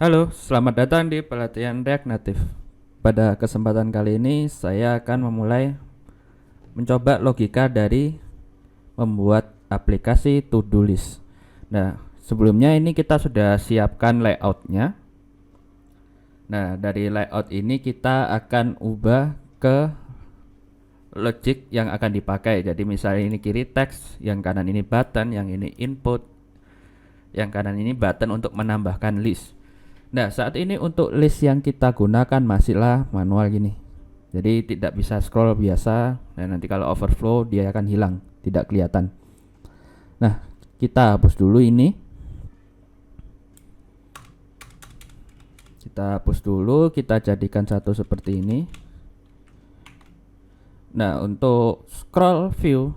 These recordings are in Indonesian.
Halo, selamat datang di pelatihan React Native. Pada kesempatan kali ini saya akan memulai mencoba logika dari membuat aplikasi to-do list. Nah, sebelumnya ini kita sudah siapkan layoutnya. Nah, dari layout ini kita akan ubah ke logic yang akan dipakai. Jadi misalnya ini kiri teks, yang kanan ini button, yang ini input, yang kanan ini button untuk menambahkan list. Nah, saat ini untuk list yang kita gunakan masihlah manual gini. Jadi tidak bisa scroll biasa dan nanti kalau overflow dia akan hilang, tidak kelihatan. Nah, kita hapus dulu ini. Kita hapus dulu, kita jadikan satu seperti ini. Nah, untuk scroll view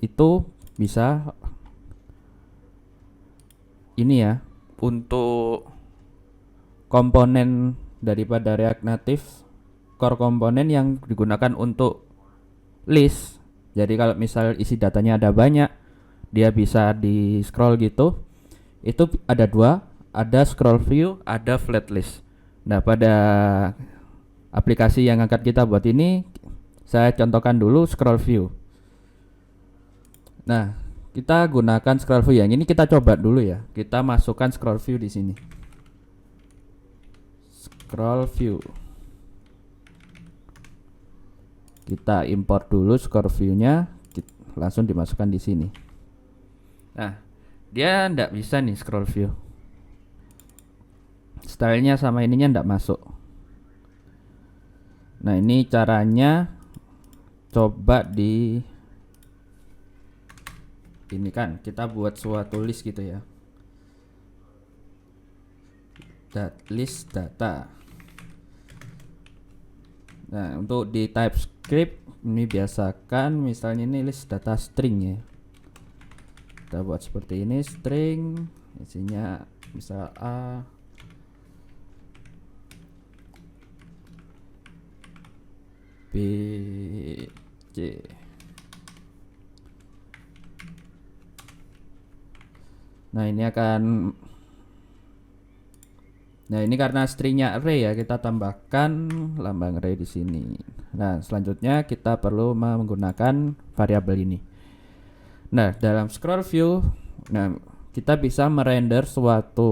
itu bisa ini ya. Untuk komponen daripada React Native, core komponen yang digunakan untuk list. Jadi kalau misal isi datanya ada banyak, dia bisa di scroll gitu. Itu ada dua, ada scroll view, ada flat list. Nah, pada aplikasi yang akan kita buat ini, saya contohkan dulu scroll view. Nah, kita gunakan scroll view yang ini, kita coba dulu ya. Kita masukkan scroll view di sini. Scroll view. Kita import dulu scroll view-nya, langsung dimasukkan di sini. Nah, dia ndak bisa nih scroll view. Stylenya sama ininya ndak masuk. Nah, ini caranya coba di ini kan kita buat suatu list gitu ya. List data. Nah, untuk di TypeScript ini biasakan misalnya ini list data string ya. Kita buat seperti ini, string isinya misal A, B, C. Nah, ini karena stringnya array ya, kita tambahkan lambang array di sini. Nah, selanjutnya kita perlu menggunakan variabel ini. Nah, dalam scroll view, nah kita bisa merender suatu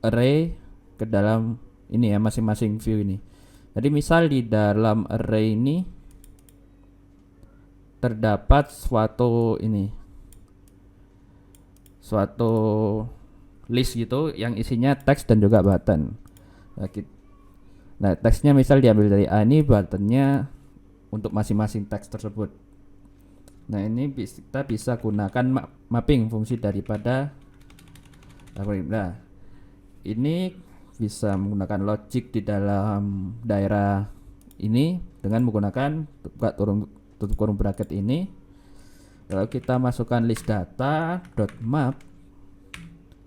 array ke dalam ini ya, masing-masing view ini. Jadi misal di dalam array ini terdapat suatu list gitu yang isinya teks dan juga button. Nah, teksnya misal diambil dari A, ini buttonnya untuk masing-masing teks tersebut. Nah, ini kita bisa gunakan mapping fungsi daripada. Nah, ini bisa menggunakan logic di dalam daerah ini dengan menggunakan tutup kurung bracket ini. Lalu kita masukkan list data dot map.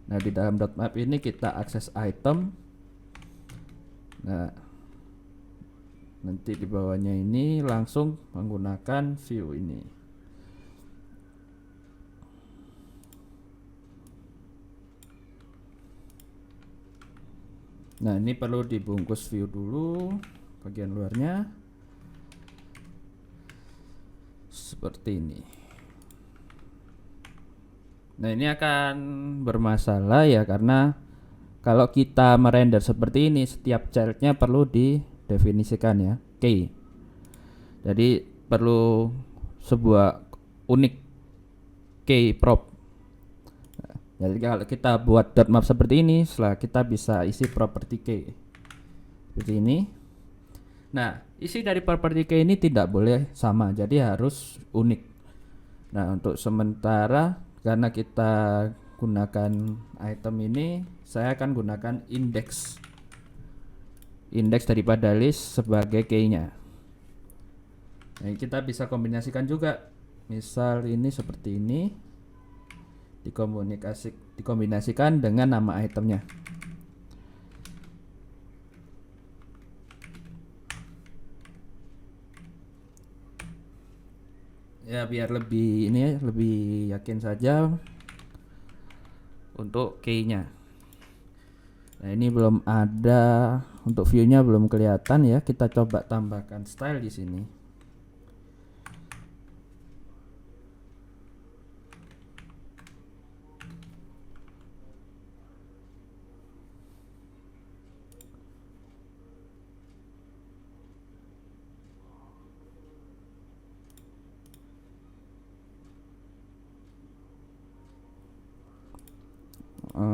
Nah, di dalam dot map ini kita akses item. Nah, nanti di bawahnya ini langsung menggunakan view ini. Nah, ini perlu dibungkus view dulu bagian luarnya seperti ini. Nah, ini akan bermasalah ya karena kalau kita merender seperti ini, setiap childnya perlu didefinisikan ya, key. Jadi perlu sebuah unik key prop. Jadi kalau kita buat dot map seperti ini, setelah kita bisa isi property key seperti ini. Nah, isi dari property key ini tidak boleh sama, jadi harus unik. Nah, untuk sementara karena kita gunakan item ini, saya akan gunakan indeks daripada list sebagai key-nya. Nah, kita bisa kombinasikan juga. Misal ini seperti ini, dikombinasikan dengan nama itemnya. Ya, biar lebih ini ya, lebih yakin saja untuk key-nya. Nah, ini belum ada, untuk view-nya belum kelihatan ya. Kita coba tambahkan style di sini.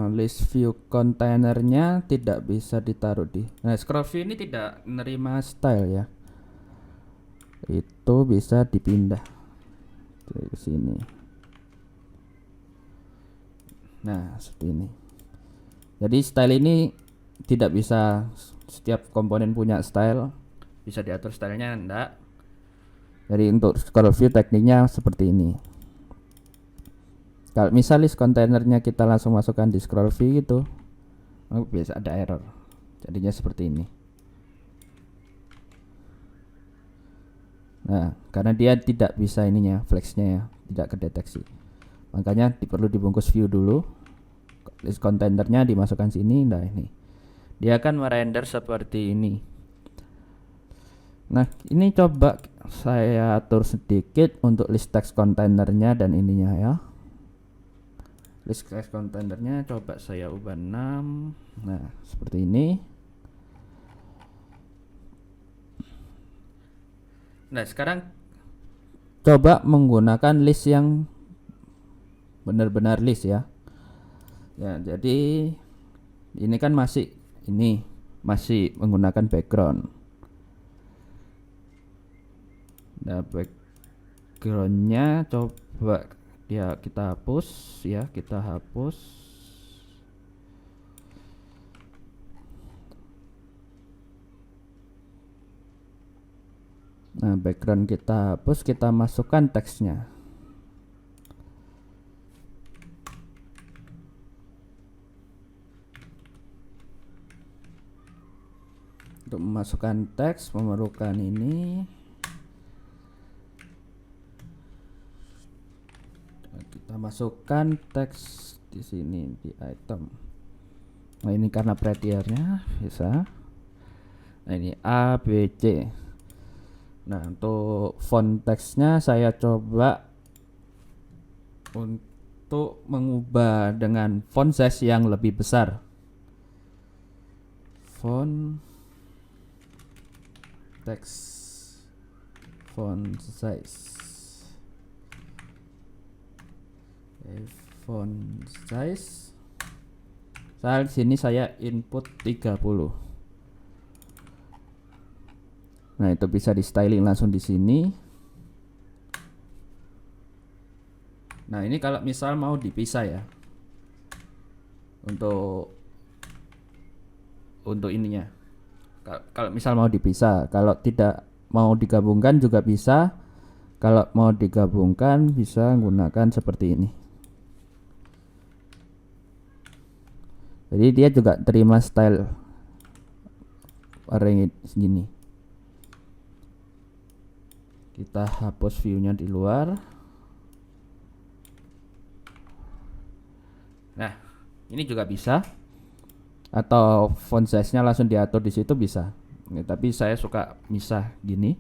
List view kontainernya tidak bisa ditaruh di. Nah, scroll view ini tidak menerima style ya. Itu bisa dipindah ke sini. Nah, seperti ini. Jadi style ini tidak bisa setiap komponen punya style, bisa diatur stylenya enggak. Jadi untuk scroll view tekniknya seperti ini. Kalau misal list kontainernya kita langsung masukkan di scroll view gitu, biasa ada error. Jadinya seperti ini. Nah, karena dia tidak bisa ininya, flexnya ya, tidak kedeteksi. Makanya perlu dibungkus view dulu. List kontainernya dimasukkan sini. Nah, ini dia akan merender seperti ini. Nah, ini coba saya atur sedikit untuk list text kontainernya dan ininya ya. List text kontainernya coba saya ubah 6. Nah, seperti ini. Nah, sekarang coba menggunakan list yang benar-benar list ya. Ya, jadi ini kan masih menggunakan background. Nah, backgroundnya coba ya kita hapus ya, kita hapus. Nah, background kita hapus, kita masukkan teksnya. Untuk memasukkan teks memerlukan ini. Kita masukkan teks di sini di item. Nah, ini karena pretiernya bisa. Nah, ini A, B, C. Nah, untuk font teksnya saya coba untuk mengubah dengan font size yang lebih besar. Font text font size. Font size. Di sini saya input 30. Nah, itu bisa di styling langsung di sini. Nah, ini kalau misal mau dipisah ya. Untuk ininya. Kalau misal mau dipisah, kalau tidak mau digabungkan juga bisa. Kalau mau digabungkan bisa menggunakan seperti ini. Jadi dia juga terima style array segini. Kita hapus view-nya di luar. Nah, ini juga bisa. Atau font size-nya langsung diatur di situ bisa. Ya, tapi saya suka misah gini.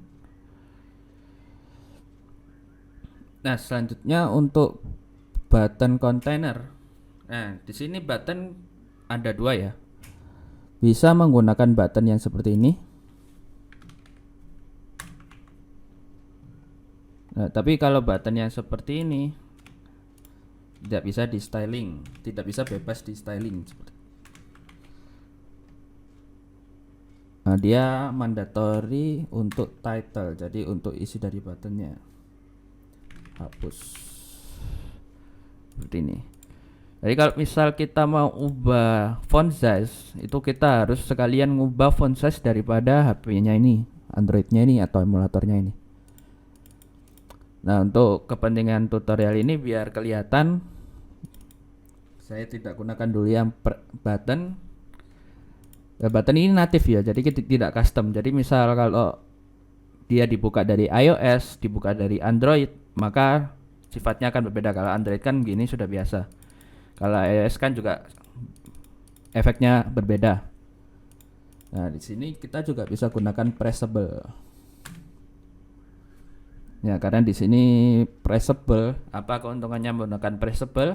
Nah, selanjutnya untuk button container. Nah, di sini button ada 2 ya. Bisa menggunakan button yang seperti ini. Nah, tapi kalau button yang seperti ini tidak bisa di styling, tidak bisa bebas di styling seperti. Nah, dia mandatory untuk title, jadi untuk isi dari buttonnya. Hapus seperti ini. Jadi kalau misal kita mau ubah font size, itu kita harus sekalian ngubah font size daripada HP-nya ini, Android-nya ini atau emulatornya ini. Nah, untuk kepentingan tutorial ini biar kelihatan, saya tidak gunakan dulu yang button. Button ini natif ya, jadi kita tidak custom. Jadi misal kalau dia dibuka dari iOS, dibuka dari Android, maka sifatnya akan berbeda. Kalau Android kan gini sudah biasa. Kalau iOS kan juga efeknya berbeda. Nah, di sini kita juga bisa gunakan pressable. Ya, karena di sini pressable, apa keuntungannya menggunakan pressable?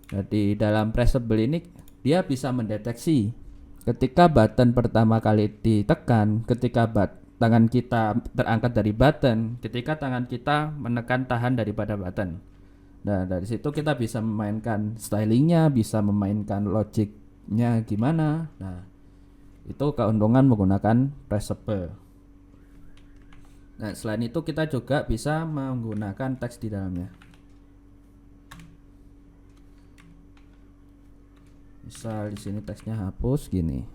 Jadi dalam pressable ini dia bisa mendeteksi ketika button pertama kali ditekan, ketika tangan kita terangkat dari button, ketika tangan kita menekan tahan daripada button. Nah, dari situ kita bisa memainkan stylingnya, bisa memainkan logiknya gimana. Nah, itu keuntungan menggunakan pressable. Nah, selain itu kita juga bisa menggunakan teks di dalamnya. Misal di sini teksnya hapus gini.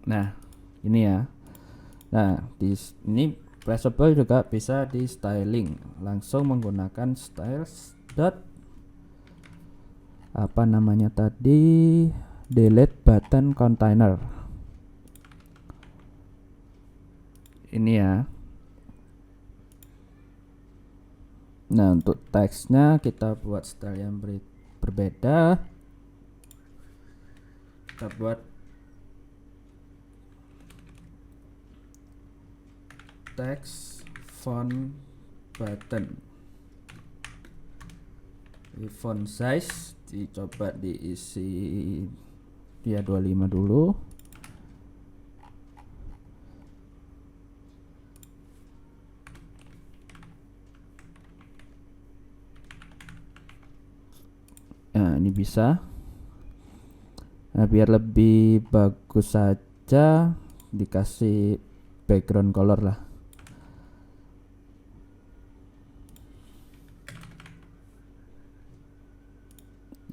Nah, ini ya. Nah, di ini pressable juga bisa di styling, langsung menggunakan styles dot apa namanya tadi, delete button container. Ini ya. Nah, untuk teksnya kita buat style yang berbeda. Kita buat text font button. Di font size dicoba diisi dia 25 dulu. Nah, ini bisa. Nah, biar lebih bagus saja dikasih background color lah.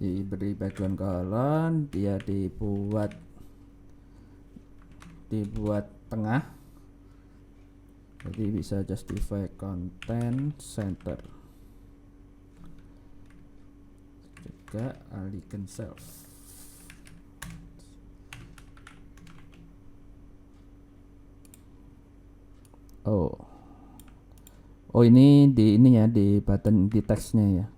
Diberi background color, dia dibuat tengah, jadi bisa justify content center, juga elegant self. Oh ini di ininya, di button, di teksnya ya.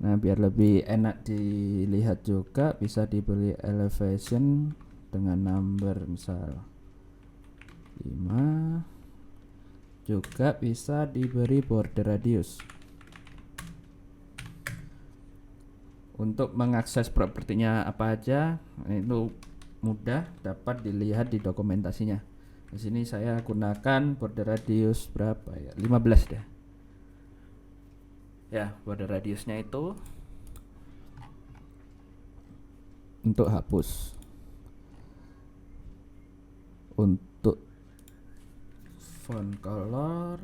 Nah, biar lebih enak dilihat juga bisa diberi elevation dengan number misal 5. Juga bisa diberi border radius. Untuk mengakses propertinya apa aja itu mudah, dapat dilihat di dokumentasinya. Di sini saya gunakan border radius berapa ya? 15 deh. Ya, border radiusnya itu untuk hapus. Untuk font color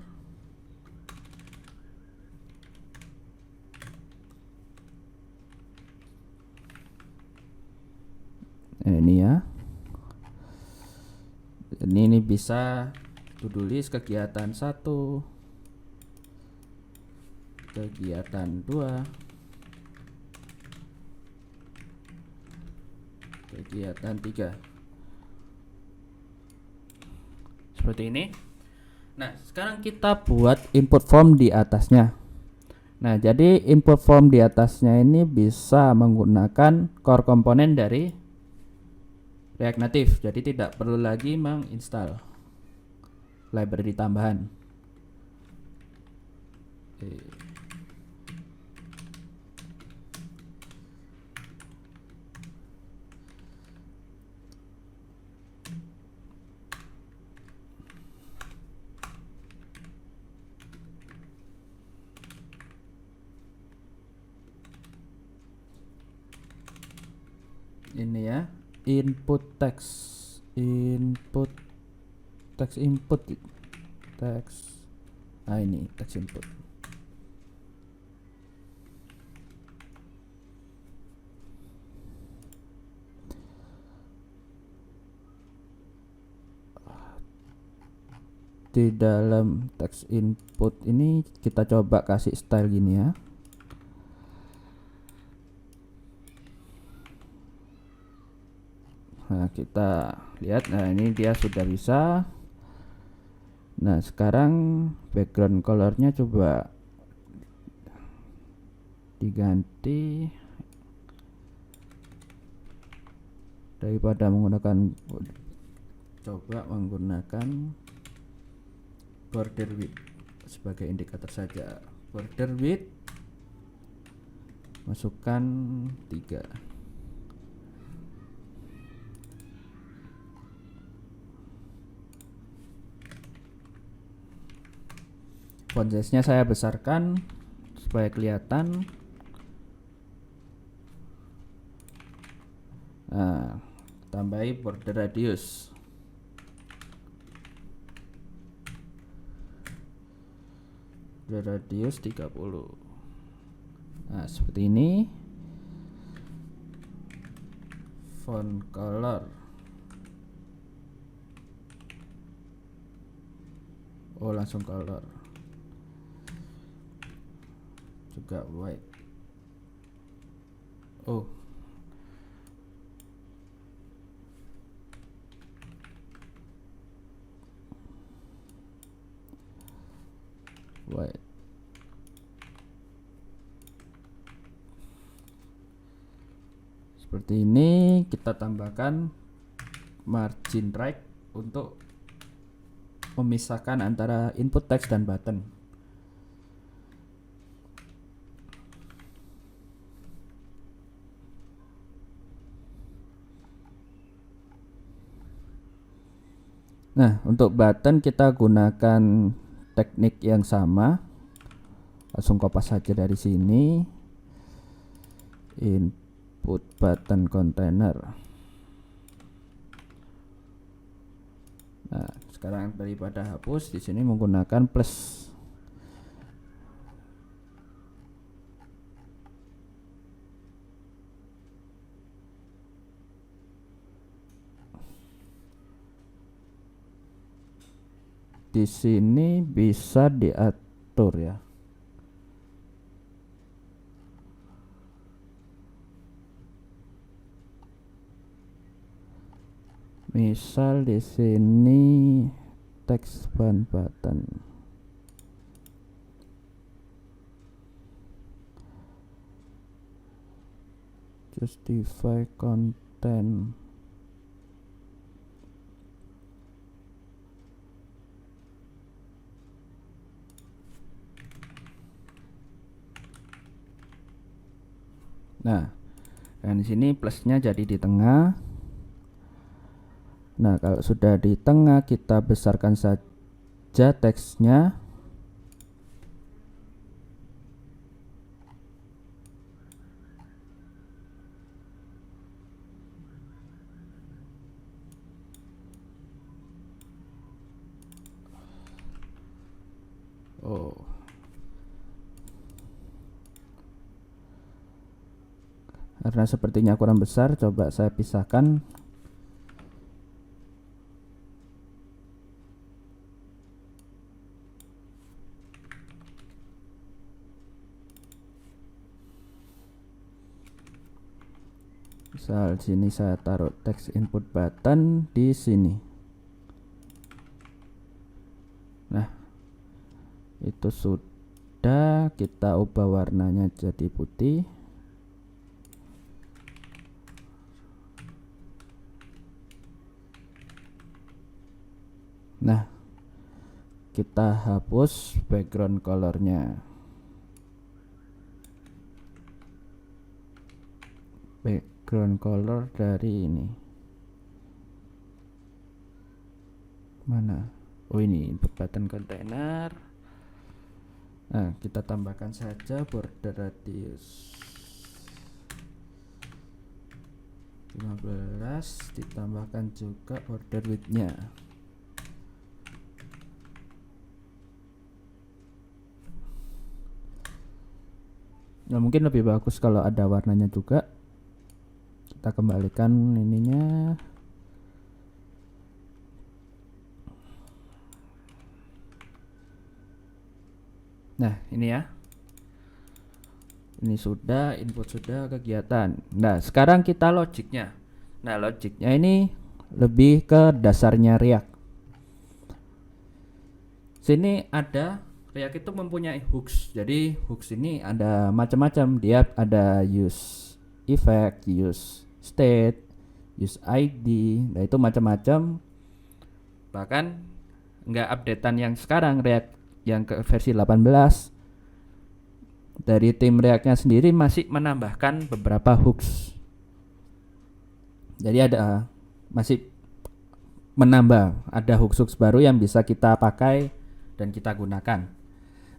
ini ya. Ini bisa to-do list kegiatan 1, kegiatan 2, kegiatan 3. Seperti ini. Nah, sekarang kita buat input form di atasnya. Nah, jadi input form di atasnya ini bisa menggunakan core komponen dari React Native. Jadi tidak perlu lagi menginstal library tambahan. Ini ya, input text, input text input text. Nah, ini text input. Di dalam text input ini kita coba kasih style gini ya. Nah, kita lihat. Nah, ini dia sudah bisa. Nah, sekarang background colornya coba diganti, daripada menggunakan, coba menggunakan border width sebagai indikator saja. Border width masukkan 3. Font size-nya saya besarkan supaya kelihatan. Nah, tambahi border radius. Border radius 30. Nah, seperti ini. Font color. Oh, langsung color. Juga white. Oh. White. Seperti ini. Kita tambahkan margin right untuk memisahkan antara input text dan button. Nah, untuk button kita gunakan teknik yang sama. Langsung kopas saja dari sini. Input button container. Nah, sekarang daripada hapus, di sini menggunakan plus. Di sini bisa diatur ya. Misal di sini text button. Justify content. Nah, dan di sini plusnya jadi di tengah. Nah, kalau sudah di tengah, kita besarkan saja teksnya. Oh. Karena sepertinya kurang besar, coba saya pisahkan. Misal sini saya taruh text input button di sini. Nah, itu sudah. Kita ubah warnanya jadi putih. Nah, kita hapus background colornya. Background color dari ini. Mana? Oh, ini input button container. Nah, kita tambahkan saja border radius 15, ditambahkan juga border width-nya. Nah, mungkin lebih bagus kalau ada warnanya juga. Kita kembalikan ininya. Nah, ini ya. Ini sudah, input sudah, kegiatan. Nah, sekarang kita logiknya. Nah, logiknya ini lebih ke dasarnya React. Sini ada React itu mempunyai hooks. Jadi hooks ini ada macam-macam. Dia ada use effect, use state, use ID. Nah, itu macam-macam. Bahkan nggak updatean yang sekarang React yang ke versi 18. Dari tim React-nya sendiri masih menambahkan beberapa hooks. Jadi ada masih menambah, ada hooks baru yang bisa kita pakai dan kita gunakan.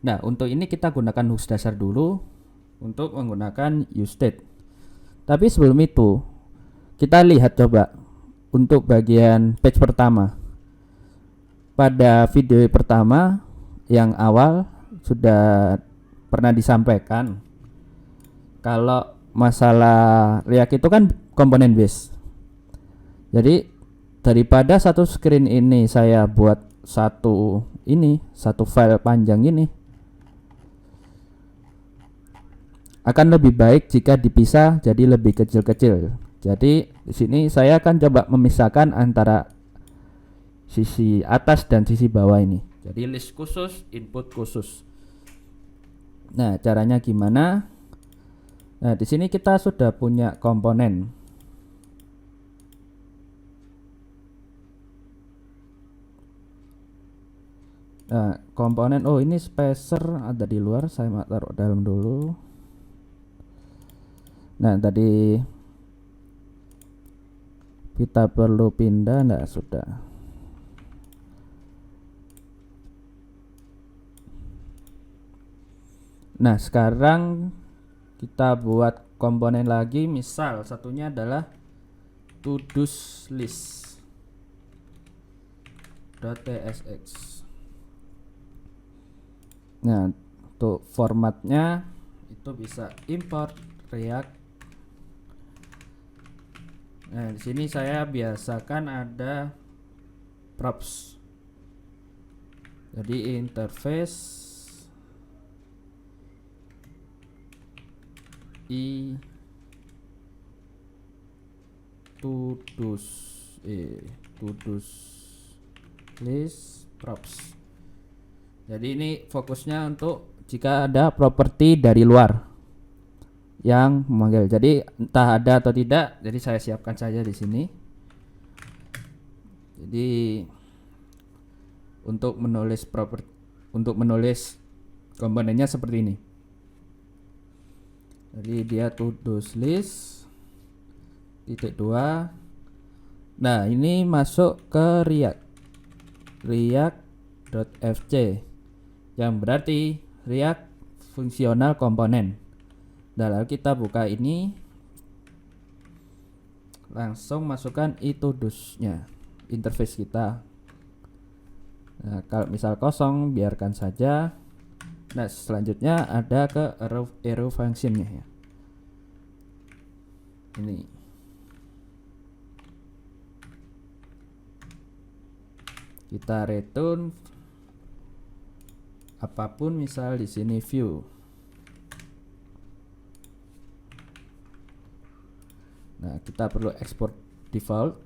Nah, untuk ini kita gunakan hooks dasar dulu untuk menggunakan useState. Tapi sebelum itu, kita lihat coba untuk bagian page pertama. Pada video pertama yang awal sudah pernah disampaikan kalau masalah React itu kan komponen base. Jadi daripada satu screen ini saya buat satu file panjang ini, akan lebih baik jika dipisah jadi lebih kecil-kecil. Jadi di sini saya akan coba memisahkan antara sisi atas dan sisi bawah ini. Jadi list khusus, input khusus. Nah, caranya gimana? Nah, di sini kita sudah punya komponen. Nah, komponen, oh ini spacer ada di luar, saya taruh dalam dulu. Nah, tadi kita perlu pindah, nah sudah. Nah, sekarang kita buat komponen lagi, misal satunya adalah to-dos list .tsx. Nah, untuk formatnya itu bisa import React. Nah, di sini saya biasakan ada props. Jadi interface to-dos list props. Jadi ini fokusnya untuk jika ada properti dari luar yang memanggil. Jadi entah ada atau tidak, jadi saya siapkan saja di sini. Jadi untuk menulis komponennya seperti ini. Jadi dia to-dos list .2. Nah, ini masuk ke react.fc yang berarti React fungsional komponen. Nah, lalu kita buka ini, langsung masukkan to-dos-nya, interface kita. Nah, kalau misal kosong biarkan saja. Nah, selanjutnya ada ke arrow function-nya ya. Ini. Kita return apapun, misal di sini view. Nah, kita perlu export default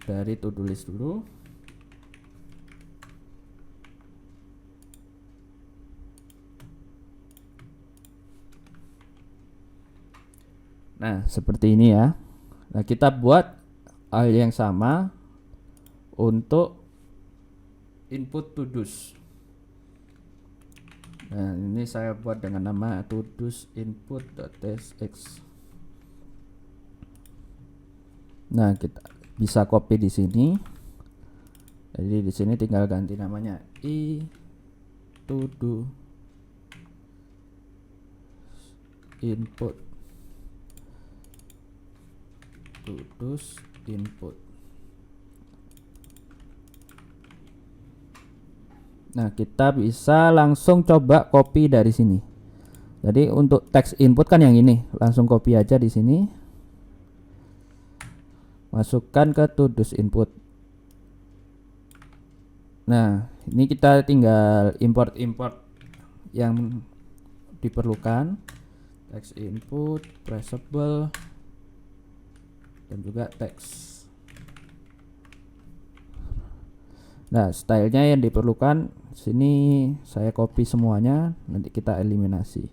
dari to-do list dulu. Nah, seperti ini ya. Nah, kita buat hal yang sama untuk input to-dos. Nah, ini saya buat dengan nama to-dos input.tsx. Nah, kita bisa copy di sini. Jadi di sini tinggal ganti namanya to-do input, to-dos input. Nah, kita bisa langsung coba copy dari sini. Jadi untuk text input kan yang ini, langsung copy aja di sini. Masukkan ke to-dos input. Nah, ini kita tinggal import yang diperlukan. Text input, traceable. dan juga teks. Nah, stylenya yang diperlukan sini saya copy semuanya, nanti kita eliminasi.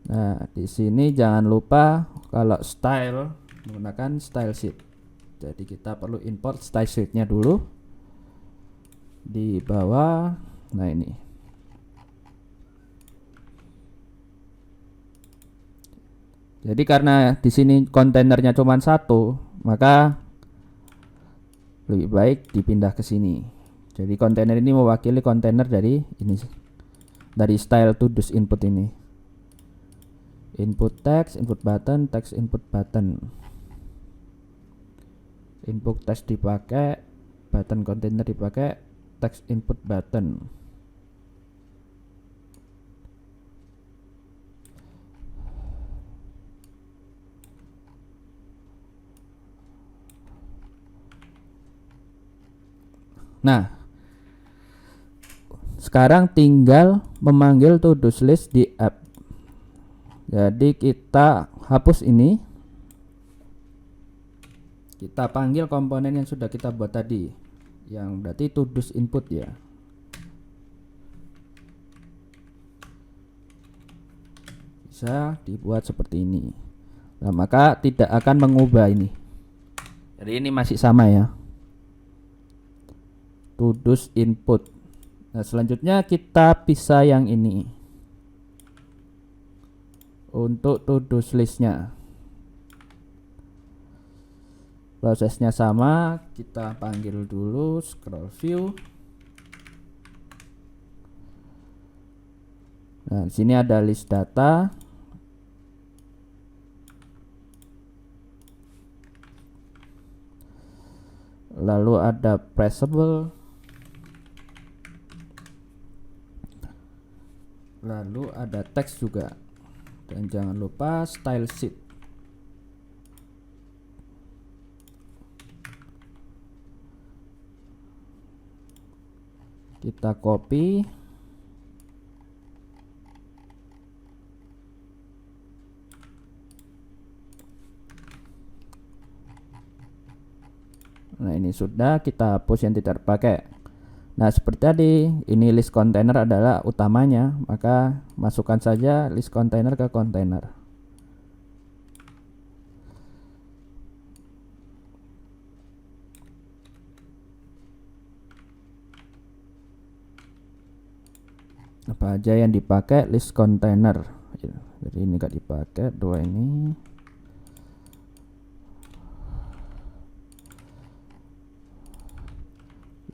Nah, di sini jangan lupa kalau style menggunakan style sheet. Jadi kita perlu import style sheetnya dulu di bawah. Nah, ini. Jadi karena di sini kontainernya cuma satu, maka lebih baik dipindah ke sini. Jadi kontainer ini mewakili kontainer dari ini, dari style to-dos input ini. Input text, input button, text input button. Input text dipakai, button kontainer dipakai, text input button. Nah, sekarang tinggal memanggil to-dos list di app. Jadi kita hapus ini, kita panggil komponen yang sudah kita buat tadi, yang berarti to-dos input ya. Bisa dibuat seperti ini. Nah, maka tidak akan mengubah ini. Jadi ini masih sama ya, to-dos input. Nah, selanjutnya kita pisah yang ini untuk to-dos listnya. Prosesnya sama, kita panggil dulu scroll view. Nah, di sini ada list data. Lalu ada pressable. Lalu ada teks juga. Dan jangan lupa style sheet. Kita copy. Nah, ini sudah, kita hapus yang tidak terpakai. Nah, seperti tadi, ini list container adalah utamanya, maka masukkan saja list container ke container. Apa aja yang dipakai list container. Jadi ini gak dipakai, dua ini.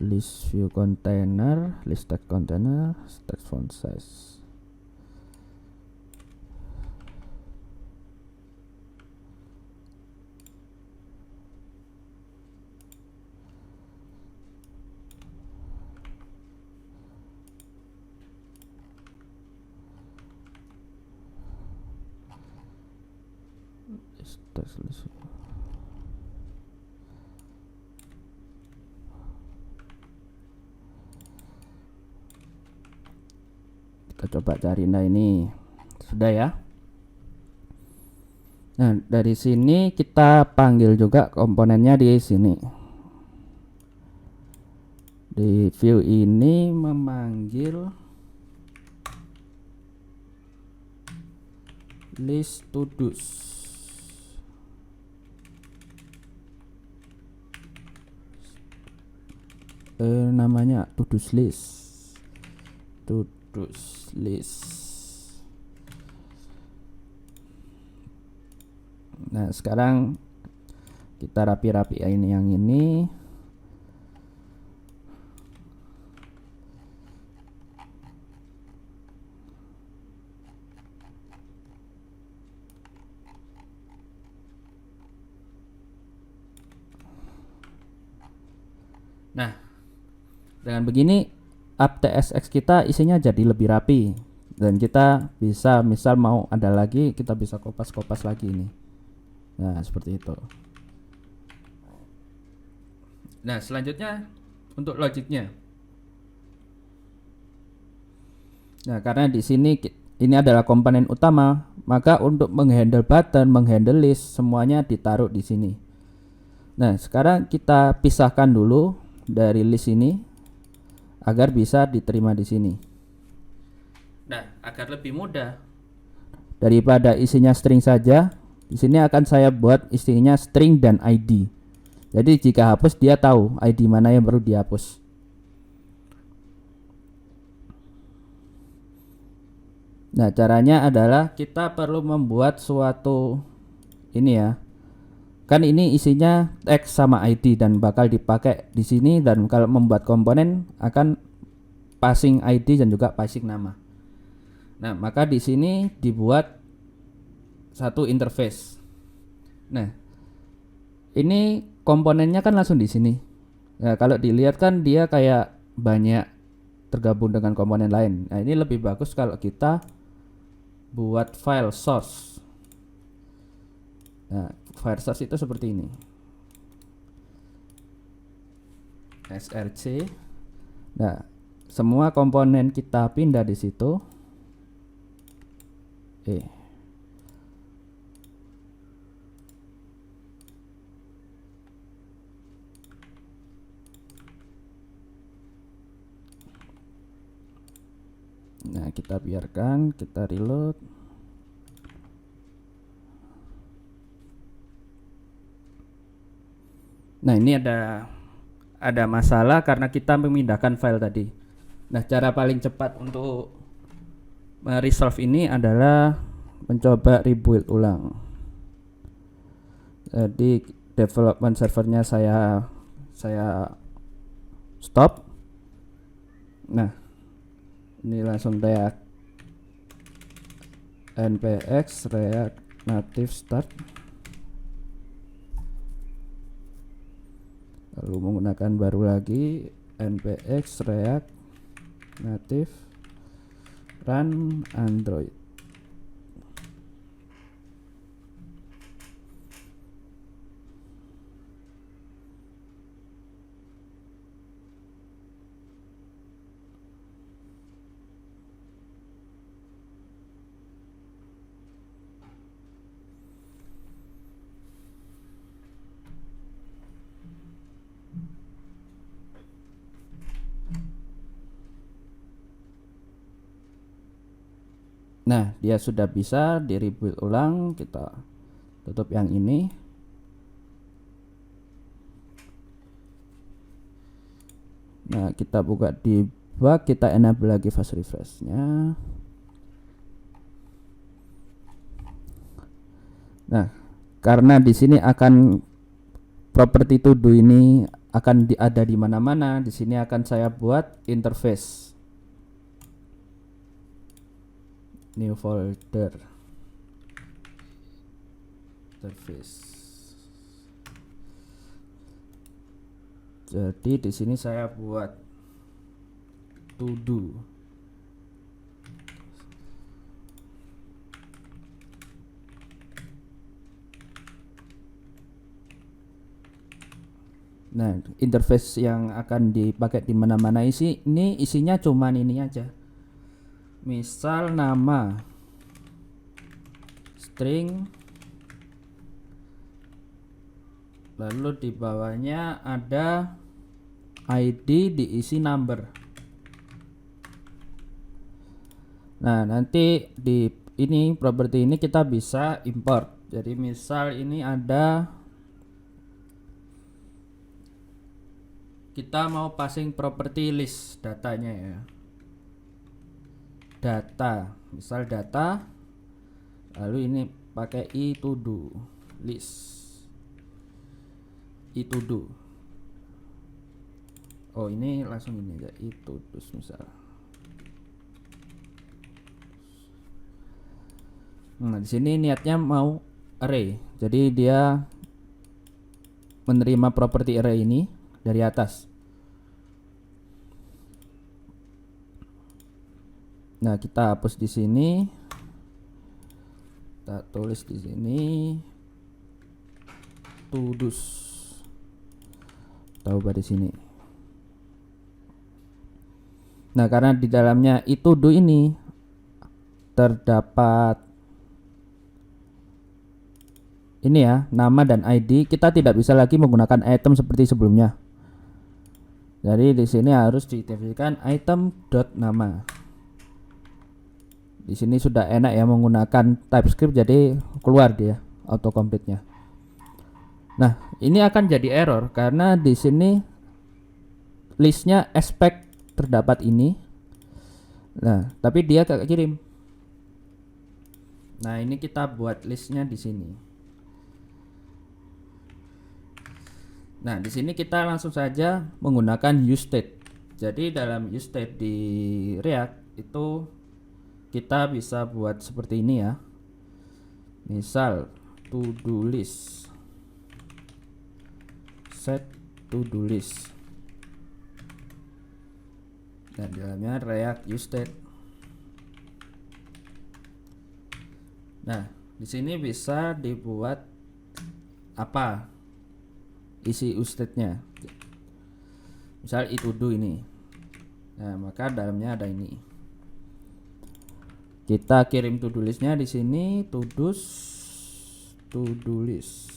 List view container, list text container, text font size. List. Kita coba cari. Nah, ini sudah ya. Nah, dari sini kita panggil juga komponennya di sini. Di view ini memanggil list to-dos. Namanya to-dos list. To-dos list. Nah, sekarang kita rapi-rapi ini yang ini. Nah, dengan begini app TSX kita isinya jadi lebih rapi, dan kita bisa misal mau ada lagi, kita bisa kopas-kopas lagi ini. Nah, seperti itu. Nah, selanjutnya untuk logiknya. Nah, karena di sini ini adalah komponen utama, Maka untuk menghandle button, menghandle list, semuanya ditaruh di sini. Nah, sekarang kita pisahkan dulu dari list ini agar bisa diterima di sini. Nah, agar lebih mudah daripada isinya string saja, di sini akan saya buat isinya string dan ID. Jadi jika hapus dia tahu ID mana yang perlu dihapus. Nah, caranya adalah kita perlu membuat suatu ini ya. Kan ini isinya text sama ID dan bakal dipakai di sini, dan kalau membuat komponen akan passing ID dan juga passing nama. Nah, maka di sini dibuat satu interface. Nah, ini komponennya kan langsung di sini. Nah, kalau dilihat kan dia kayak banyak tergabung dengan komponen lain. Nah, ini lebih bagus kalau kita buat file source. Nah, file source itu seperti ini. src. Nah, semua komponen kita pindah di situ. Nah, kita biarkan, kita reload. Nah, ini ada masalah karena kita memindahkan file tadi. Nah, cara paling cepat untuk resolve ini adalah mencoba rebuild ulang. Jadi development servernya saya stop. Nah, ini langsung react npx react native start, lalu menggunakan baru lagi npx react native run android. Nah, dia sudah bisa di rebuild ulang. Kita tutup yang ini. Nah, kita buka debug, kita enable lagi fast refresh-nya. Nah, karena di sini akan property to do ini akan ada di mana-mana, di sini akan saya buat interface. New folder interface. Jadi di sini saya buat to do. Nah, interface yang akan dipakai di mana-mana ini isinya cuman ini aja. Misal nama string, lalu di bawahnya ada ID diisi number. Nah, nanti di ini properti ini kita bisa import. Jadi misal ini ada, kita mau passing property list datanya ya. Data, misal data, lalu ini pakai i to do list, i to do. Oh, ini langsung ini aja, i to do misal. Nah, di sini niatnya mau array, jadi dia menerima properti array ini dari atas. Nah, kita hapus di sini, kita tulis di sini to do's, tahu di sini. Nah, karena di dalamnya itu do ini terdapat ini ya, nama dan ID. Kita tidak bisa lagi menggunakan item seperti sebelumnya. Jadi di sini harus didefinisikan item.nama. Di sini sudah enak ya menggunakan TypeScript, jadi keluar dia autocomplete-nya. Nah, ini akan jadi error karena di sini listnya aspek terdapat ini. Nah, tapi dia gak kirim. Nah, ini kita buat listnya di sini. Nah, di sini kita langsung saja menggunakan useState. Jadi dalam useState di React itu kita bisa buat seperti ini ya. Misal to do list, set to do list, dan dalamnya React useState. Nah, di sini bisa dibuat apa isi useState-nya. Misal itu do ini. Nah, maka dalamnya ada ini. Kita kirim to do list-nya di sini, to do list.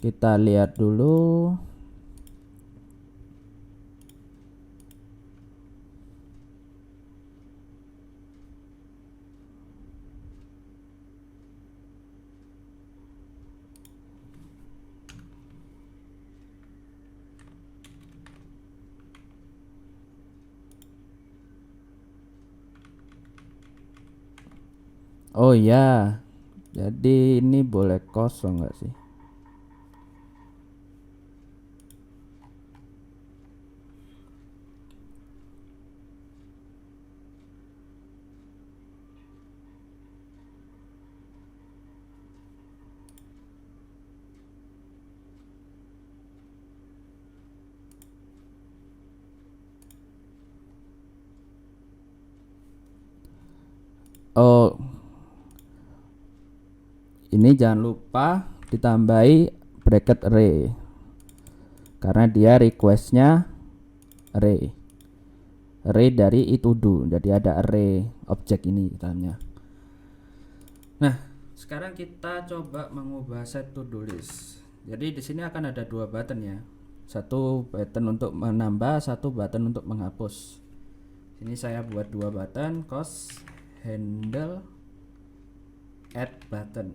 Kita lihat dulu. Oh ya, jadi ini boleh kosong nggak sih? Oh, ini jangan lupa ditambahi bracket array karena dia requestnya array dari itu do, jadi ada array objek ini dalamnya. Nah, sekarang kita coba mengubah set to do list. Jadi di sini akan ada dua button ya, satu button untuk menambah, satu button untuk menghapus. Ini saya buat dua button, cause handle add button.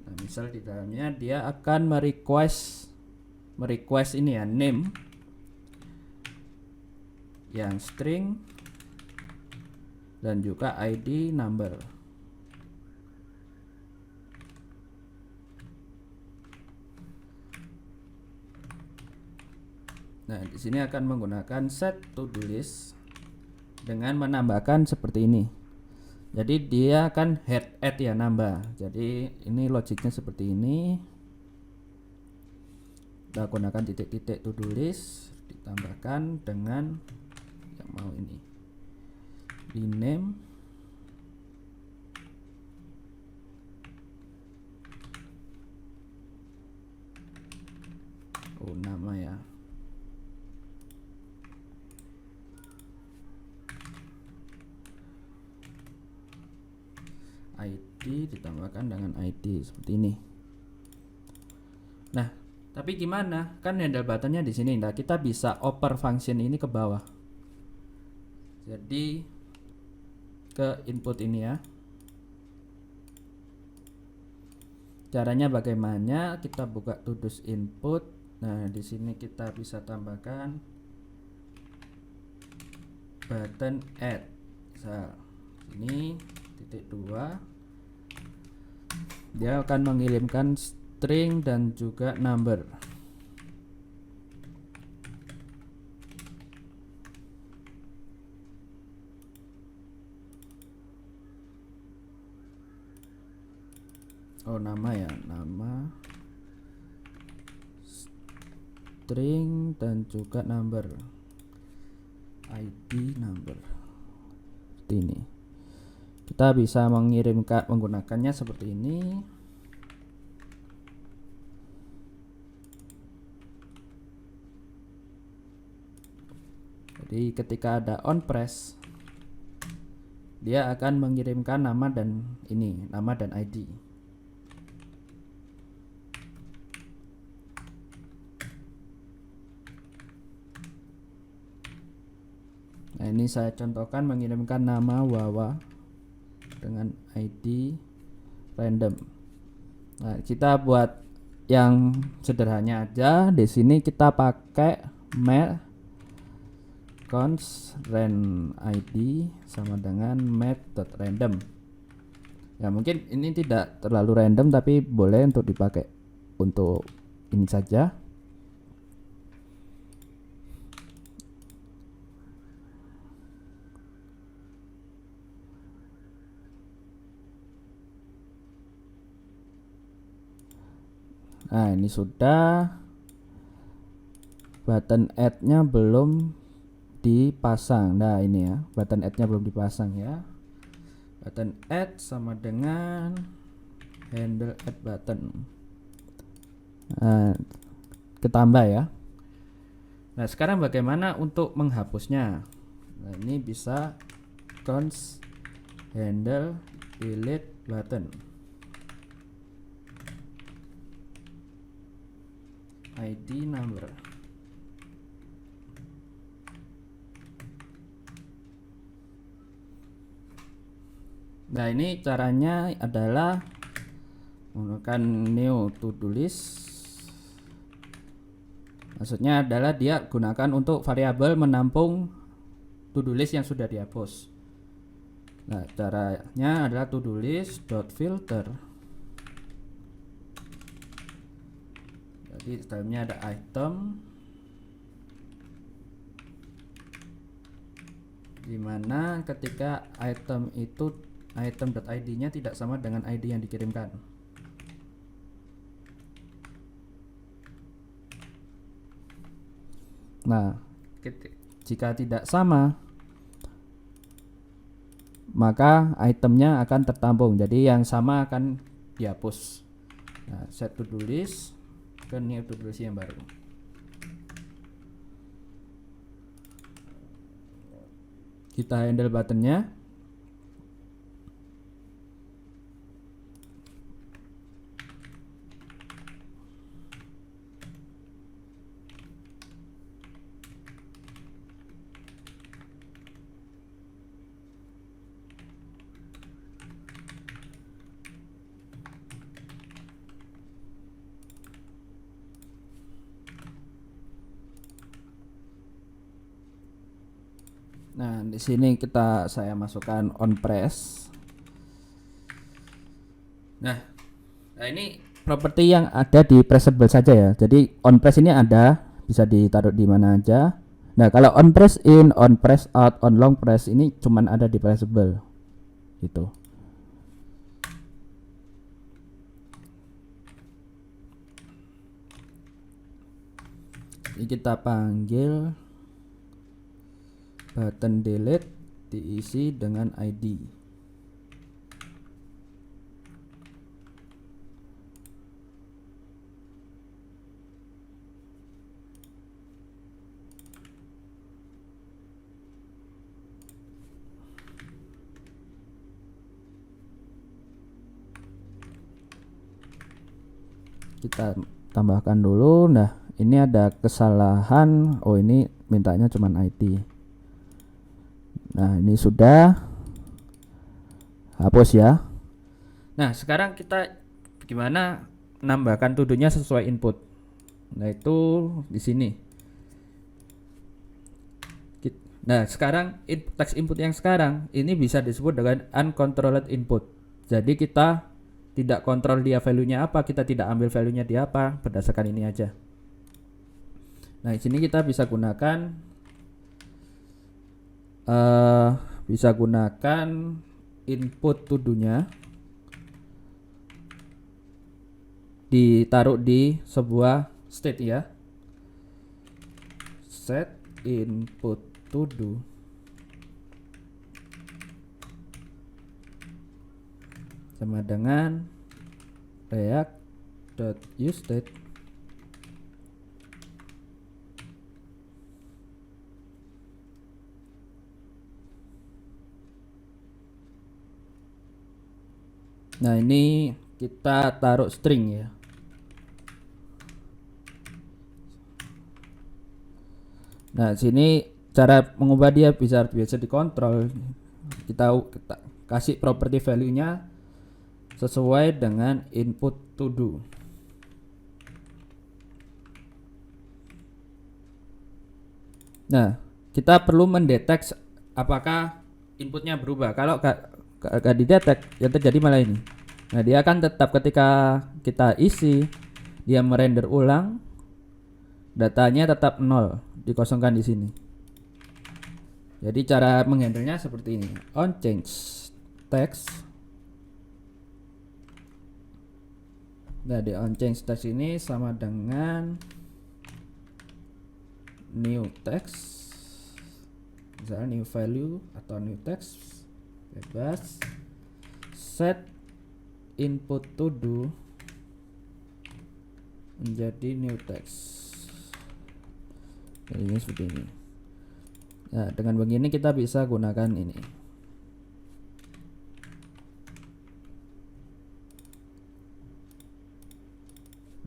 Nah, misal di dalamnya dia akan merequest ini ya, name yang string dan juga ID number. Nah, di sini akan menggunakan set to do list dengan menambahkan seperti ini. Jadi dia akan add ya, nambah. Jadi ini logiknya seperti ini. Kita gunakan titik-titik to do list ditambahkan dengan yang mau ini. Di name nama ya. ID ditambahkan dengan ID seperti ini. Nah, tapi gimana? Kan handle buttonnya di sini. Nah, kita bisa oper function ini ke bawah. Jadi ke input ini ya. Caranya bagaimana? Kita buka to-dos input. Nah, di sini kita bisa tambahkan button add. Misal ini titik 2. Dia akan mengirimkan string dan juga number. Oh, nama ya, nama, string dan juga number, ID number. Seperti ini. Kita bisa mengirimkan menggunakannya seperti ini. Jadi ketika ada on press, dia akan mengirimkan nama dan ID. Nah, ini saya contohkan mengirimkan nama Wawa dengan ID random. Nah, kita buat yang sederhananya aja. Di sini kita pakai const rand ID sama dengan map.random. Ya, mungkin ini tidak terlalu random, tapi boleh untuk dipakai untuk ini saja. Nah, ini sudah. Button add-nya belum dipasang. Nah, ini ya, button add-nya belum dipasang ya. Button add sama dengan handle add button. Nah, ketambah ya. Nah, sekarang bagaimana untuk menghapusnya? Nah, ini bisa const handle delete button. ID number. Nah, ini caranya adalah menggunakan new to do list. Maksudnya adalah dia gunakan untuk variabel menampung to do list yang sudah dihapus. Nah, caranya adalah to do list dot filter. Jadi stylenya ada item, dimana ketika item itu item.id-nya tidak sama dengan ID yang dikirimkan. Nah, jika tidak sama, maka itemnya akan tertampung. Jadi yang sama akan dihapus. Nah, set to do list ke new to do list yang baru. Kita handle buttonnya. Nah, di sini saya masukkan on press. Nah, ini properti yang ada di pressable saja ya. Jadi on press ini ada, bisa ditaruh di mana aja. Nah, kalau on press in, on press out, on long press ini cuman ada di pressable. Gitu. Jadi kita panggil button delete diisi dengan ID. Kita tambahkan dulu. Nah, ini ada kesalahan. Oh, ini mintanya cuman ID. Nah, ini sudah hapus ya. Nah, sekarang kita gimana nambahkan to-do-nya sesuai input. Nah, itu di sini. Nah, sekarang text input yang sekarang ini bisa disebut dengan uncontrolled input. Jadi kita tidak kontrol dia value-nya apa, kita tidak ambil value-nya dia apa, berdasarkan ini aja. Nah, di sini kita bisa gunakan input to-do-nya ditaruh di sebuah state ya. Set input to do sama dengan react.useState Nah, ini kita taruh string ya. Nah, sini cara mengubah dia bisa dikontrol. Kita kasih property value-nya sesuai dengan input to do. Nah, kita perlu mendeteksi apakah inputnya berubah. Kalau gak didetek, yang terjadi malah ini. Nah, dia akan tetap ketika kita isi, dia merender ulang, datanya tetap 0, dikosongkan di sini. Jadi cara menghandlenya seperti ini. On change text. Nah, di on change text ini sama dengan new text, misalnya new value atau new text, bebas. Set input to do menjadi new text. Jadi ini seperti ini. Nah, dengan begini kita bisa gunakan ini.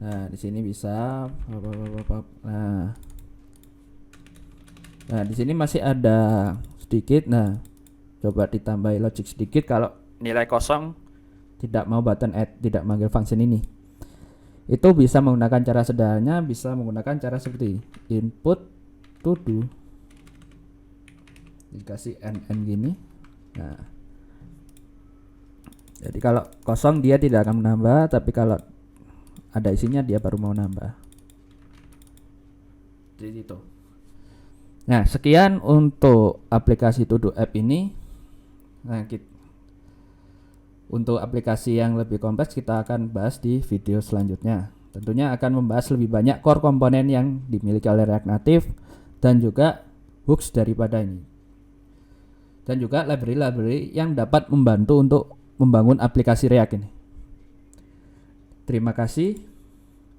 Nah, di sini bisa. Nah, di sini masih ada sedikit. Nah, coba ditambahi logic sedikit. Kalau nilai kosong, tidak mau button add, tidak manggil function ini. Itu bisa menggunakan cara sederhananya, bisa menggunakan cara seperti input to do, dikasih n gini. Nah, jadi kalau kosong dia tidak akan menambah, tapi kalau ada isinya dia baru mau nambah. Jadi itu. Nah, sekian untuk aplikasi To Do App ini. Nah, untuk aplikasi yang lebih kompleks kita akan bahas di video selanjutnya. Tentunya akan membahas lebih banyak core komponen yang dimiliki oleh React Native dan juga hooks daripada ini. Dan juga library-library yang dapat membantu untuk membangun aplikasi React ini. Terima kasih.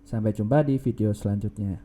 Sampai jumpa di video selanjutnya.